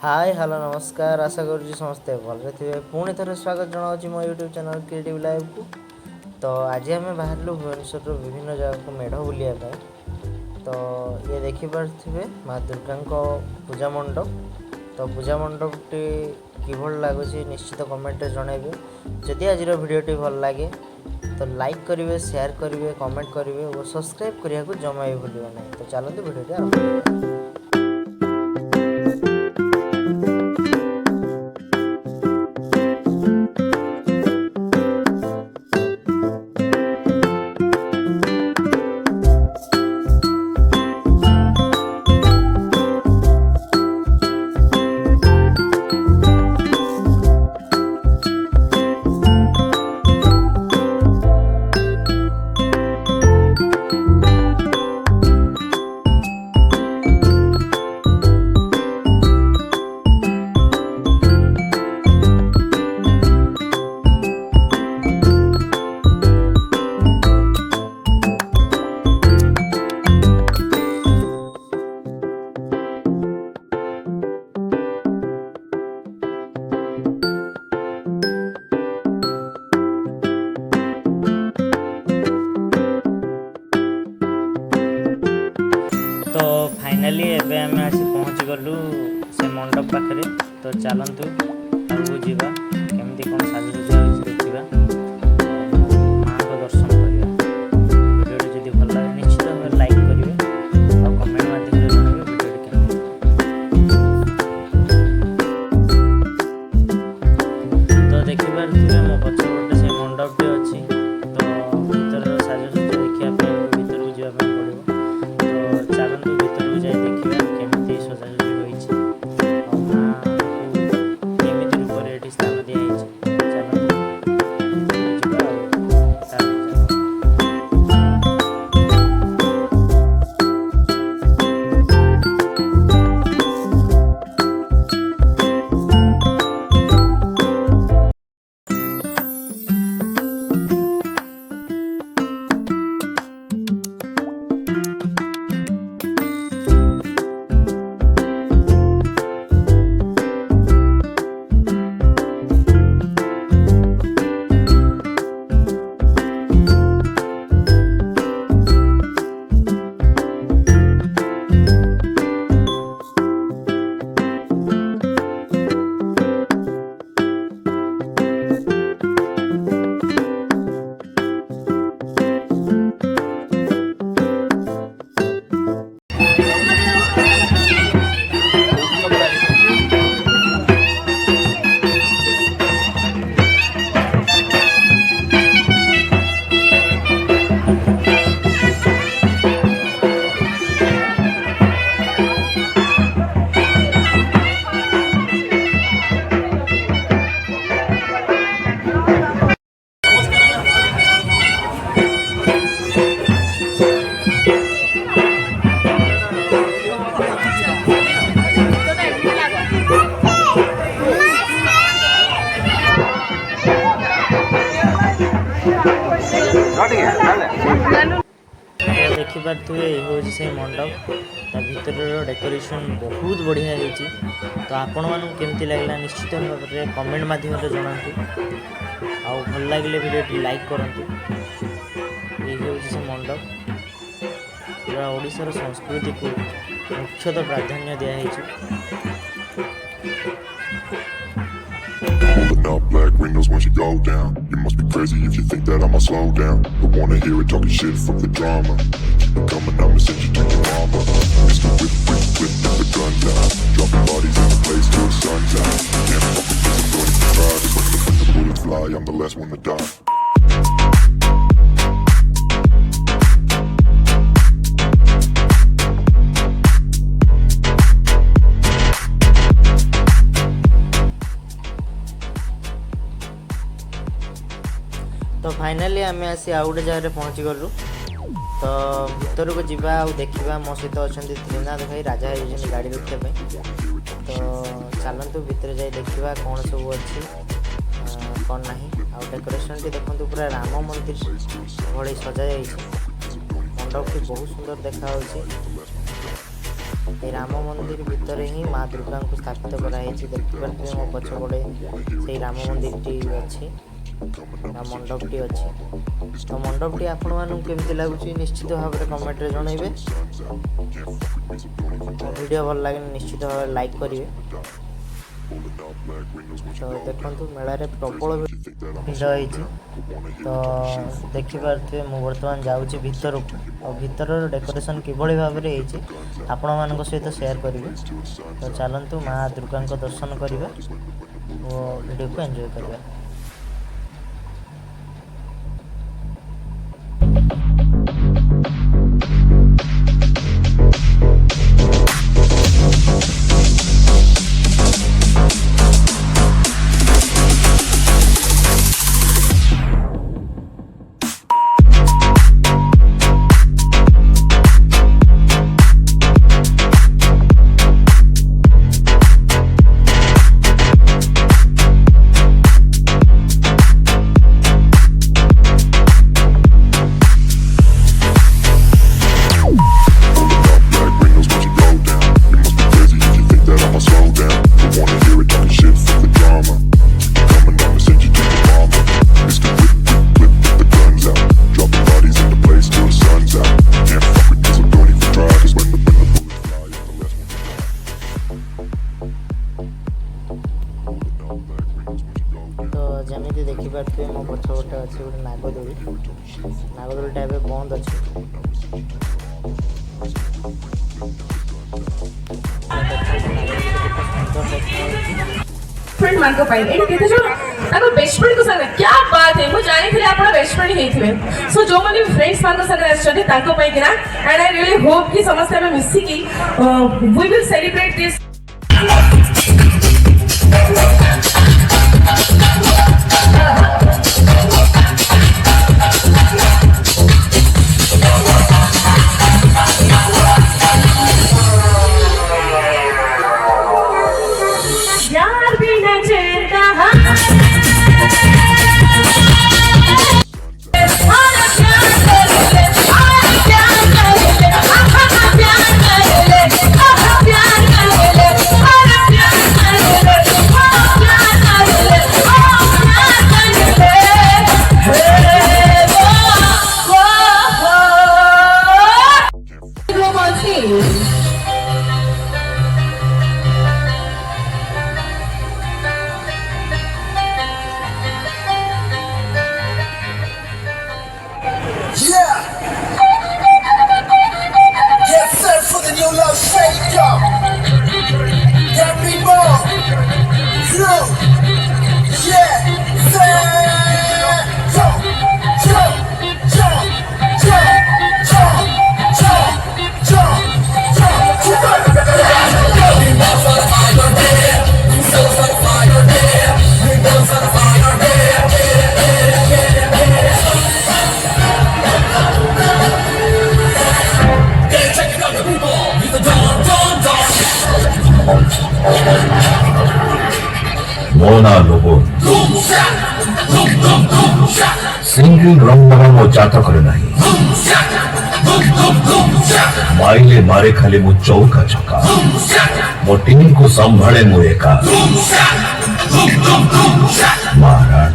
Hi hello नमस्कार आशा करुँच समस्ते भलरे थे पुणी थे स्वागत जनावि मो यूट्यूब चैनल क्रिएटिव लाइव को। तो आज आम बाहर भुवनेश्वर विभिन्न जगह को मेढ़ बुलाया। तो ये देखिपे माँ दुर्गा पूजा मंडप। तो पूजा मंडपटी किभल लगुच निश्चित कमेंट जनइबे। जदि आज भिडियोटी भल लगे तो लाइक करेंगे, शेयर करेंगे, कमेंट करेंगे और सब्सक्राइब करने को जमा भी भूलिए ना। तो चलते भिडियोटी आरंभ करिए। तो फाइनाली एबे आम आसी पहुँची गलु से मंडप पाखे। तो चलतु आगू जावा केमती कौन साजसजा देखा माँ को दर्शन करवा। भिडियो जब भल लगे निश्चित भाव लाइक करेंगे और कमेंट माध्यम जनइबे भिडियो केमती। तो देखिपे मो पछपटे से मंडपटे अच्छी। तो भर साजसजा देखापी भर को जावाई पड़ो। तो चलतु भर को जाए देखा केमती सजासजी होती माँ को केमी रूप से स्थान दिखाई। देखिपे हूँ से मंडप भर डेकोरेशन बहुत बढ़िया होती। तो आपण मानू केमती लगला निश्चित भाव में कमेंट माध्यम जनातु। आउ भल लगे भिडियो लाइक करूँ। ये हूँ से मंडप पूरा ओडिशार संस्कृति को मुख्यतः प्राधान्य दिखाई। No black windows once you go down. You must be crazy if you think that I'ma slow down. Don't wanna hear it talking shit from the drama. Keep it coming, I'ma send you to your mama. Mr. Whip, never gun down. Dropping bodies in the place till the sun's out. Can't fuck with this, I'm going to try. Just when the bullets fly, I'm the last one to die. तो finally आम आसी आउ गोटे जगह पहुँची गलु। तो भर को जावा आ देखा मो सहित अच्छा त्रिनाथ भाई राजा होती गाड़ी रखापी। तो चलतु भर जाए देखा कौन सब अच्छी कौन ना। आ डेकोरेशन देखते पूरा राम मंदिर भाई सजा मंडपटी बहुत सुंदर देखा। ये राम मंदिर भितर ही माँ दुर्गा को स्थापित कराई। देखिए मो पछपड़े से राम मंदिर टी अच्छी मंडपटी अच्छी। तो मंडपटी आपण मानू केमती लगुच निश्चित भाव में कमेंट रे जनइबे। वीडियो भल लगे निश्चित भाव लाइक करेंगे। तो देखो मेला प्रबल भिड़ होती। तो देखिपे मुझे बर्तमान जाऊँगी भितर को और भितर डेकोरेशन किभली भाव में आपण मान सहित शेयर करेंगे। तो चलतु माँ दुर्गा दर्शन करवा और वीडियो को एंजॉय करवा। तो जमी देखिपे मो पछ गोटे अच्छे गोटे नागदोली नागदोलीटा ए बंद अच्छे। फ्रेंड मान को पाइल एटा केते जण ताको बेस्ट फ्रेंड को संग क्या बात है। मु जानि थले आपण बेस्ट फ्रेंड हेथिबे। सो जो माने फ्रेंड्स मान को संग आछथि ताको पाइ किना एंड आई रियली होप कि समस्त में मिसी की वी विल सेलिब्रेट दिस। मोना लोगो सिंगल रंग मो जात करे नहीं माइले मारे खाली मु चौका छका मो टीम को संभाले मु एका महाराज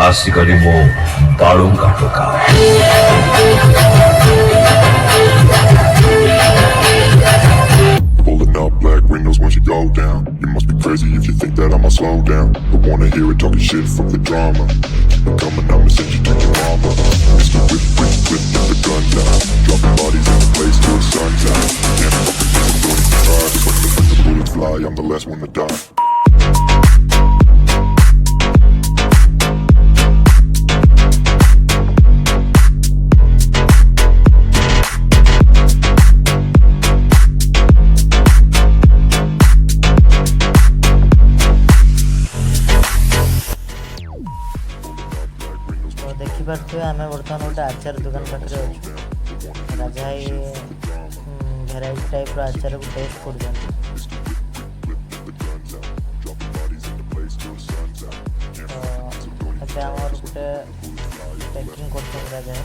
आसी करी मो बालू का टोका। Once you go down, you must be crazy if you think that I'ma slow down. Don't wanna hear it talking shit from the drama. Keep it coming, I'ma send you to your mama. Mr. Whip, get the guns out. Dropping bodies in the place till the sun's out. Can't fuck with this, I'm going to try. Just when the bullets fly, I'm the last one to die. देखिपे आम बर्तमान गोटे आचार दुकान पाखे अच्छे राजा variety type आचार को test कर गोटे पैकिंग कर राजा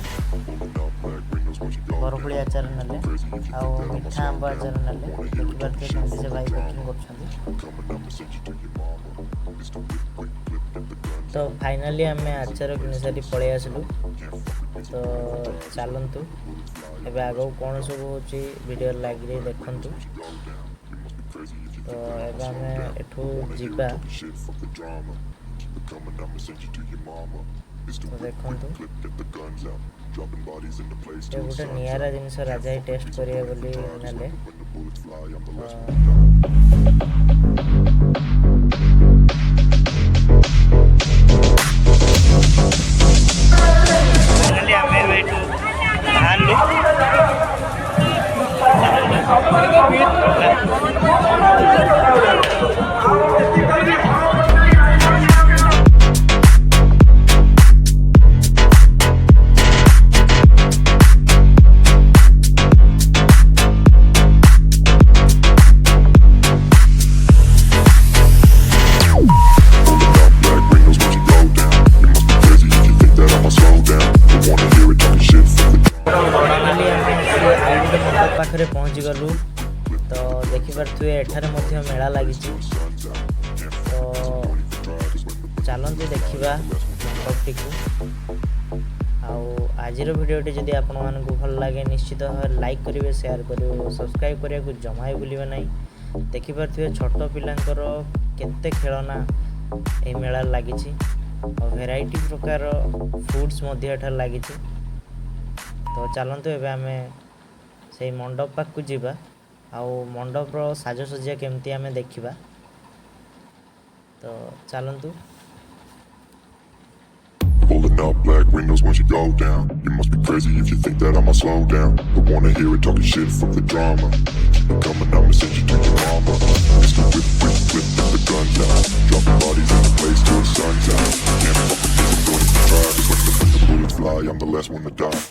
ବରକୋଳି ଆଚାର ନେଲେ ଆଉ ମିଠା ଆମ୍ବ ଆଚାର ନେଲେ। ଦେଖିପାରୁଥିବେ କେମିତି ସେ ଭାଇ ପ୍ୟାକିଂ କରୁଛନ୍ତି। ତ ଫାଇନାଲି ଆମେ ଆଚାର କିଣି ସାରି ପଳେଇ ଆସିଲୁ। ତ ଚାଲନ୍ତୁ ଏବେ ଆଗକୁ କ'ଣ ସବୁ ହେଉଛି ଭିଡ଼ିଓରେ ଲାଗିଲେ ଦେଖନ୍ତୁ। ତ ଏବେ ଆମେ ଏଠୁ ଯିବା। ତ ଦେଖନ୍ତୁ ଏ ଗୋଟେ ନିଆରା ଜିନିଷ ରାଜା ହିଁ ଟେଷ୍ଟ କରିବେ ବୋଲି ନେଲେ। ଫାଇନାଲି ଆମେ ଏବେ ଏଠୁ ବାହାରିଲୁ। ପାଖରେ ପହଞ୍ଚିଗଲୁ। ତ ଦେଖିପାରୁଥିବେ ଏଠାରେ ମଧ୍ୟ ମେଳା ଲାଗିଛି। ତ ଚାଲନ୍ତୁ ଦେଖିବା ମଣ୍ଡପଟିକୁ। ଆଉ ଆଜିର ଭିଡ଼ିଓଟି ଯଦି ଆପଣମାନଙ୍କୁ ଭଲ ଲାଗେ ନିଶ୍ଚିତ ଭାବରେ ଲାଇକ୍ କରିବେ, ସେୟାର କରିବେ ଓ ସବସ୍କ୍ରାଇବ୍ କରିବାକୁ ଜମା ବି ଭୁଲିବେ ନାହିଁ। ଦେଖିପାରୁଥିବେ ଛୋଟ ପିଲାଙ୍କର କେତେ ଖେଳନା ଏହି ମେଳାରେ ଲାଗିଛି ଆଉ ଭେରାଇଟି ପ୍ରକାର ଫୁଡ୍ସ ମଧ୍ୟ ଏଠାରେ ଲାଗିଛି। ତ ଚାଲନ୍ତୁ ଏବେ ଆମେ ସେଇ ମଣ୍ଡପ ପାଖକୁ ଯିବା ଆଉ ମଣ୍ଡପର ସାଜସଜ୍ଜା କେମିତି ଆମେ ଦେଖିବା। ତ ଚାଲନ୍ତୁ। Pulling up black windows once you go down. You must be crazy if you think that I'ma slow down. Don't wanna hear it talking shit from the drama. Keep it coming, I'ma send you to your mama. Mr. Whip, whip, whip, with the guns out. Dropping bodies in the place till the sun's out. Can't fuck with this, I'm going to try. Cause when the bullets fly, I'm the last one to die.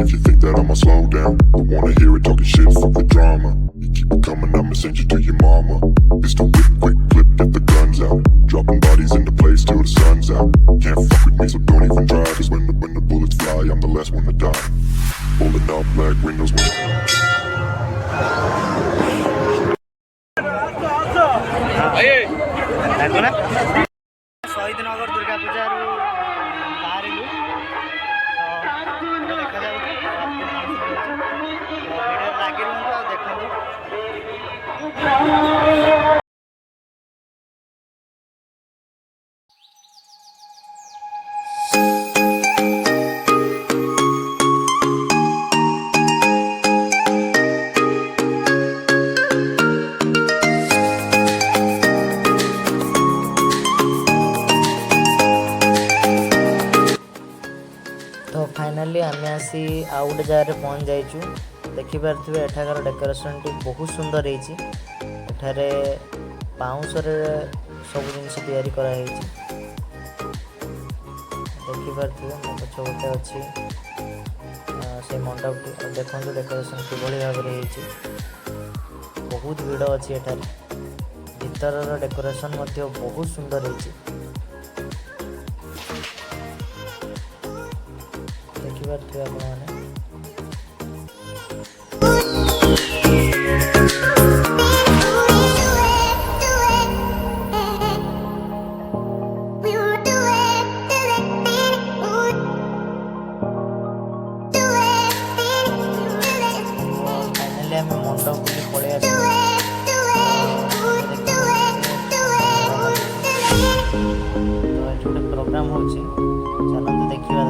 If you think that I'ma slow down, don't wanna hear it talking shit, fuck the drama. You keep it coming, I'ma send you to your mama. Mr. Whip, quick flip, get the guns out. Dropping bodies into place till the sun's out. Can't fuck with me, so don't even try. Cause when the bullets fly, I'm the last one to die. Pulling up black windows when शहीद नगर दुर्गा पूजा बाहर ଲାଗି ରୁହନ୍ତୁ ଆଉ ଦେଖନ୍ତୁ। तो finally आम आसी आउ गोटे जगह पहुँच जाइचु। देखिपारे एठाकार डेकोरेशन टी बहुत सुंदर होती। एठारे पाउंसर सब जिनस तैयारी कराई। देखिपारे मो पछपटे अच्छी से मंडपटी देखो डेकोरेशन किभली भाव में बहुत भिड़ अच्छी। एठारे भीतर डेकोरेशन बहुत सुंदर होती। देखिपारे आपने फाइनाली आम मंडप बुली पड़े आस गोटे प्रोग्राम हो चलते देखा।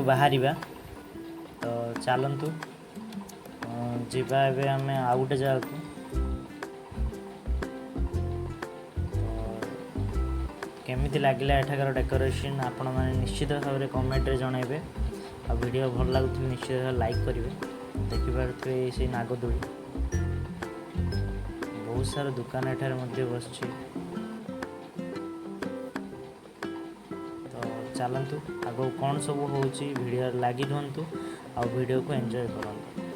एठू बाहरिबा तो चलतु जीवा एबे आमे आ गोटे जगह को केमिति लागला एठाकर डेकोरेशन आपण माने निश्चित भाव में कमेंट रे जणाइबे आ वीडियो भल लागुथि निश्चित भाव लाइक करिवे देखि पारथि से नागदोली बहुत सारा दुकान एठार मध्य बसछि तो चलतु आगो कौन सब होची वीडियो लागी रहंतु आ वीडियो को एंजॉय करंतु।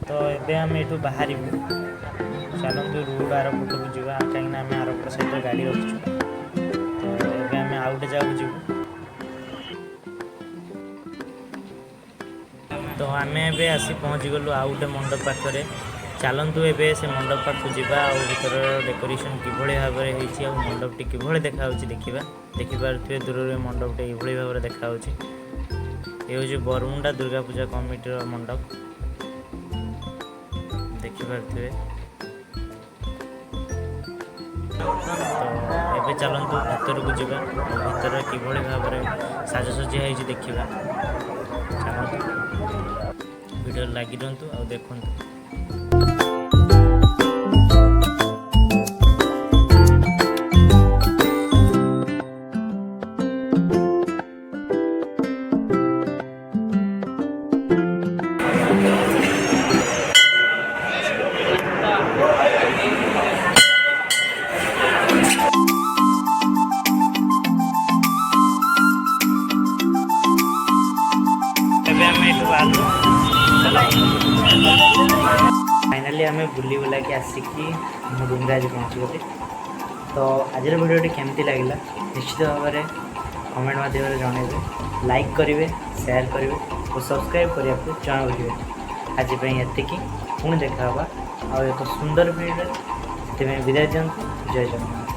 तो ये आम यू बाहर चलतु रोड आर पट को जा कहीं आम आर पट सहित गाड़ी रखीचु तो ये आम आउ गोटे जगह जीव तो आम ए आसी पहुँची गलु आउ गोटे मंडप पाखे चलतु ए से मंडप पाखक जा भर डेकोरेशन किभली भाव में मंडपटी किभली देखा देखा देखिपे दूर मंडपटे ये भाव में देखा ये हूँ बरमुंडा दुर्गा पूजा कमिटी मंडप देखिपे तो ये चलतु भीतर को जा भीतर किभली भाव में साजसज्जा है देखा चलतु वीडियो लगी रुहतु आ देखु। फाइनाली आम बुली बुला के आसिकी मो रूम आज पहुँची गली तो आज भिडियोटी केमती लगे निश्चित भाव में कमेंट माध्यम जनइबे लाइक करेंगे शेयर करेंगे और सब्सक्राइब करने को जन बुझे आज ये पुणी देखा आ एक सुंदर भिडियो से विदाय दिखाँ। जय जगन्नाथ।